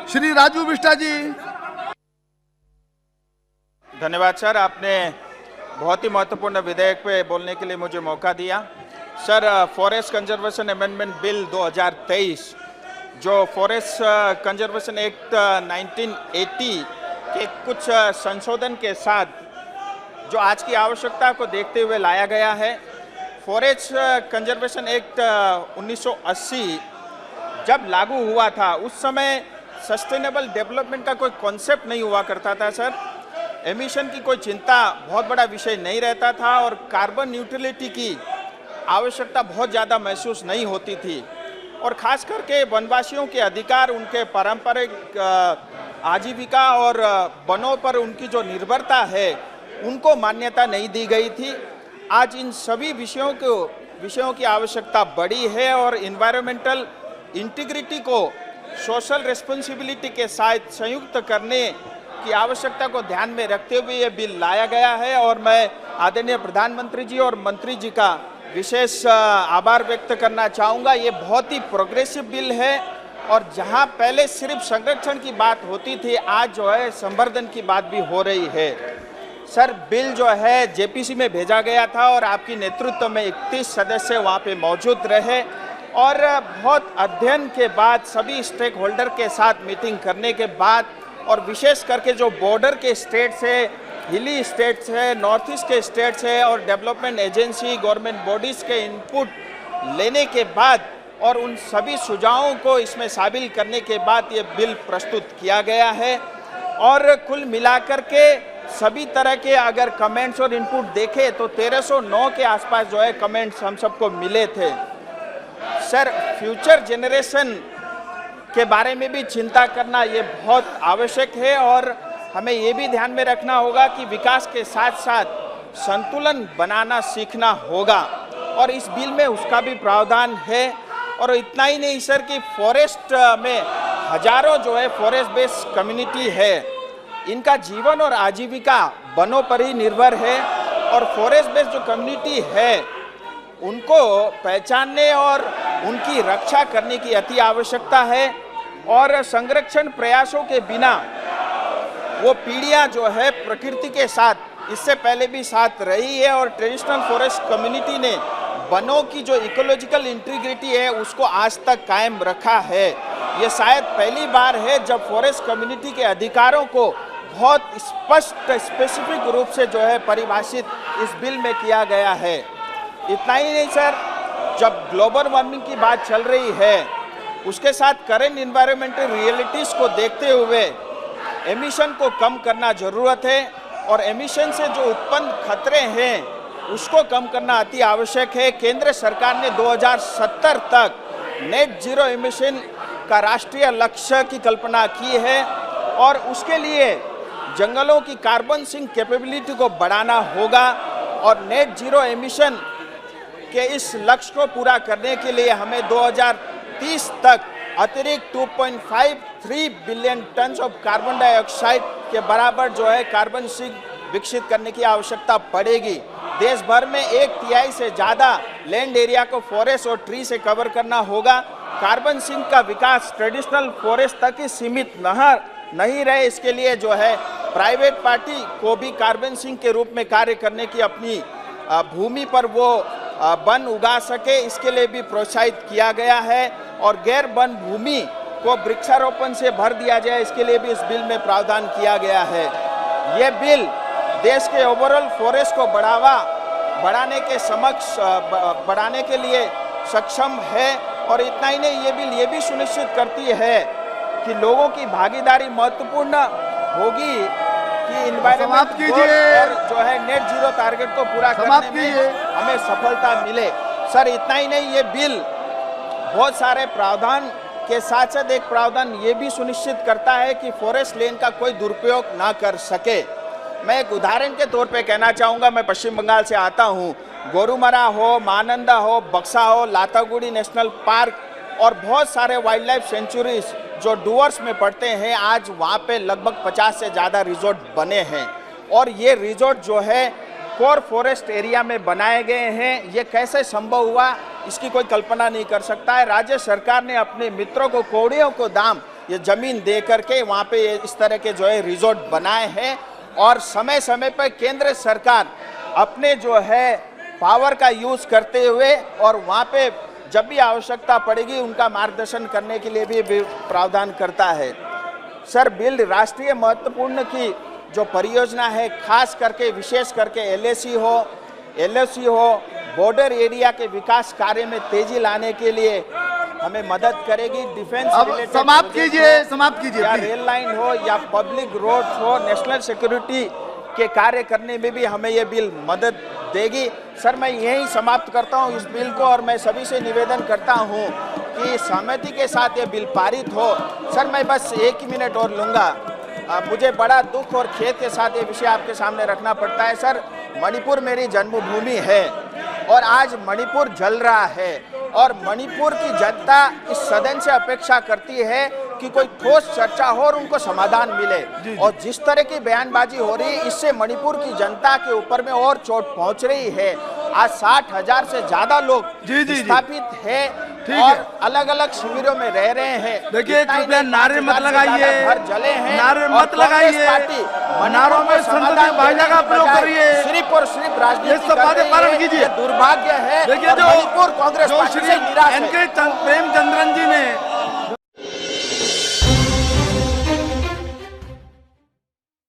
श्री राजू बिष्टा जी। धन्यवाद सर, आपने बहुत ही महत्वपूर्ण विधेयक पे बोलने के लिए मुझे मौका दिया। Sir, forest conservation amendment bill 2023 जो फॉरेस्ट कंजर्वेशन एक्ट 1980 के कुछ संशोधन के साथ जो आज की आवश्यकता को देखते हुए लाया गया है। फॉरेस्ट कंजर्वेशन एक्ट 1980 जब लागू हुआ था उस समय सस्टेनेबल डेवलपमेंट का कोई कॉन्सेप्ट नहीं हुआ करता था सर। एमिशन की कोई चिंता बहुत बड़ा विषय नहीं रहता था और कार्बन न्यूट्रलिटी की आवश्यकता बहुत ज़्यादा महसूस नहीं होती थी। और ख़ास करके वनवासियों के अधिकार, उनके पारंपरिक आजीविका और वनों पर उनकी जो निर्भरता है उनको मान्यता नहीं दी गई थी। आज इन सभी विषयों की आवश्यकता बढ़ी है और इन्वायरमेंटल इंटीग्रिटी को सोशल रिस्पॉन्सिबिलिटी के साथ संयुक्त करने की आवश्यकता को ध्यान में रखते हुए ये बिल लाया गया है। और मैं आदरणीय प्रधानमंत्री जी और मंत्री जी का विशेष आभार व्यक्त करना चाहूँगा। ये बहुत ही प्रोग्रेसिव बिल है और जहाँ पहले सिर्फ संरक्षण की बात होती थी, आज जो है संवर्धन की बात भी हो रही है। सर, बिल जो है जेपीसी में भेजा गया था और आपकी नेतृत्व में 31 सदस्य वहाँ पे मौजूद रहे और बहुत अध्ययन के बाद, सभी स्टेक होल्डर के साथ मीटिंग करने के बाद और विशेष करके जो बॉर्डर के स्टेट्स है, हिली स्टेट्स है, नॉर्थ ईस्ट के स्टेट्स है और डेवलपमेंट एजेंसी, गवर्नमेंट बॉडीज़ के इनपुट लेने के बाद और उन सभी सुझावों को इसमें शामिल करने के बाद ये बिल प्रस्तुत किया गया है। और कुल मिलाकर के सभी तरह के अगर कमेंट्स और इनपुट देखें तो 1309 के आसपास जो है कमेंट्स हम सबको मिले थे। सर, फ्यूचर जनरेशन के बारे में भी चिंता करना ये बहुत आवश्यक है और हमें ये भी ध्यान में रखना होगा कि विकास के साथ साथ संतुलन बनाना सीखना होगा और इस बिल में उसका भी प्रावधान है। और इतना ही नहीं सर कि फॉरेस्ट में हजारों जो है फॉरेस्ट बेस्ड कम्युनिटी है, इनका जीवन और आजीविका वनों पर ही निर्भर है और फॉरेस्ट बेस्ड जो कम्युनिटी है उनको पहचानने और उनकी रक्षा करने की अति आवश्यकता है। और संरक्षण प्रयासों के बिना वो पीढ़ियां जो है प्रकृति के साथ इससे पहले भी साथ रही है और ट्रेडिशनल फॉरेस्ट कम्युनिटी ने वनों की जो इकोलॉजिकल इंटीग्रिटी है उसको आज तक कायम रखा है। ये शायद पहली बार है जब फॉरेस्ट कम्युनिटी के अधिकारों को बहुत स्पष्ट स्पेसिफिक रूप से जो है परिभाषित इस बिल में किया गया है। इतना ही नहीं सर, जब ग्लोबल वार्मिंग की बात चल रही है उसके साथ करेंट इन्वायरमेंटल रियलिटीज़ को देखते हुए एमिशन को कम करना ज़रूरत है और एमिशन से जो उत्पन्न खतरे हैं उसको कम करना अति आवश्यक है। केंद्र सरकार ने 2070 तक नेट जीरो एमिशन का राष्ट्रीय लक्ष्य की कल्पना की है और उसके लिए जंगलों की कार्बन सिंक कैपेबिलिटी को बढ़ाना होगा और नेट जीरो एमिशन के इस लक्ष्य को पूरा करने के लिए हमें 2030 तक अतिरिक्त 2.53 billion tonne of carbon dioxide के बराबर जो है कार्बन सिंक विकसित करने की आवश्यकता पड़ेगी। देश भर में 1/3 से ज़्यादा लैंड एरिया को फॉरेस्ट और ट्री से कवर करना होगा। कार्बन सिंक का विकास ट्रेडिशनल फॉरेस्ट तक ही सीमित नहीं रहे, इसके लिए जो है प्राइवेट पार्टी को भी कार्बन सिंक के रूप में कार्य करने की अपनी भूमि पर वो वन उगा सके, इसके लिए भी प्रोत्साहित किया गया है और गैर वन भूमि को वृक्षारोपण से भर दिया जाए, इसके लिए भी इस बिल में प्रावधान किया गया है। ये बिल देश के ओवरऑल फॉरेस्ट को बढ़ाने के लिए सक्षम है और इतना ही नहीं, ये बिल ये भी सुनिश्चित करती है कि लोगों की भागीदारी महत्वपूर्ण होगी कि इन्वायरमेंट और जो है नेट जीरो टारगेट को पूरा करने में हमें सफलता मिले। सर, इतना ही नहीं, ये बिल बहुत सारे प्रावधान के साथ साथ एक प्रावधान ये भी सुनिश्चित करता है कि फॉरेस्ट लैंड का कोई दुरुपयोग ना कर सके। मैं एक उदाहरण के तौर पे कहना चाहूँगा, मैं पश्चिम बंगाल से आता हूँ। गोरुमरा हो, मानंदा हो, बक्सा हो, लातागुड़ी नेशनल पार्क और बहुत सारे वाइल्ड लाइफ सेंचुरीज जो डुवर्स में पड़ते हैं, आज वहाँ पे लगभग 50 से ज़्यादा रिजॉर्ट बने हैं और ये रिजॉर्ट जो है कोर फॉरेस्ट एरिया में बनाए गए हैं। ये कैसे संभव हुआ इसकी कोई कल्पना नहीं कर सकता है। राज्य सरकार ने अपने मित्रों को, कौड़ियों को दाम ये ज़मीन दे करके वहाँ पे इस तरह के जो है रिजॉर्ट बनाए हैं। और समय समय पर केंद्र सरकार अपने जो है पावर का यूज़ करते हुए और वहाँ पे जब भी आवश्यकता पड़ेगी उनका मार्गदर्शन करने के लिए भी प्रावधान करता है। सर, बिल राष्ट्रीय महत्वपूर्ण की जो परियोजना है, खास करके विशेष करके एलओसी हो, बॉर्डर एरिया के विकास कार्य में तेजी लाने के लिए हमें मदद करेगी। डिफेंस रिलेटेड समाप्त कीजिए या रेल लाइन हो या पब्लिक रोड हो, नेशनल सिक्योरिटी के कार्य करने में भी हमें ये बिल मदद देगी। सर, मैं यही समाप्त करता हूँ इस बिल को और मैं सभी से निवेदन करता हूँ कि सहमति के साथ ये बिल पारित हो। सर, मैं बस 1 मिनट और लूँगा। मुझे बड़ा दुख और खेद के साथ ये विषय आपके सामने रखना पड़ता है। सर, मणिपुर मेरी जन्मभूमि है और आज मणिपुर जल रहा है और मणिपुर की जनता इस सदन से अपेक्षा करती है कि कोई ठोस चर्चा हो और उनको समाधान मिले। और जिस तरह की बयानबाजी हो रही है, इससे मणिपुर की जनता के ऊपर में और चोट पहुंच रही है। आज 60,000 से ज्यादा लोग विस्थापित है और अलग अलग शिविरों में रह रहे हैं। देखिए, कृपया नारे मत लगाइए, घर जले हैं, नारे मत लगाइए, नारों में संसदीय भाषा का प्रयोग करिए, सिर्फ और सिर्फ राजनीति कर रही है। पालन कीजिए। दुर्भाग्य है। देखिए, मणिपुर कांग्रेस जो श्री प्रेमचंद्रन जी ने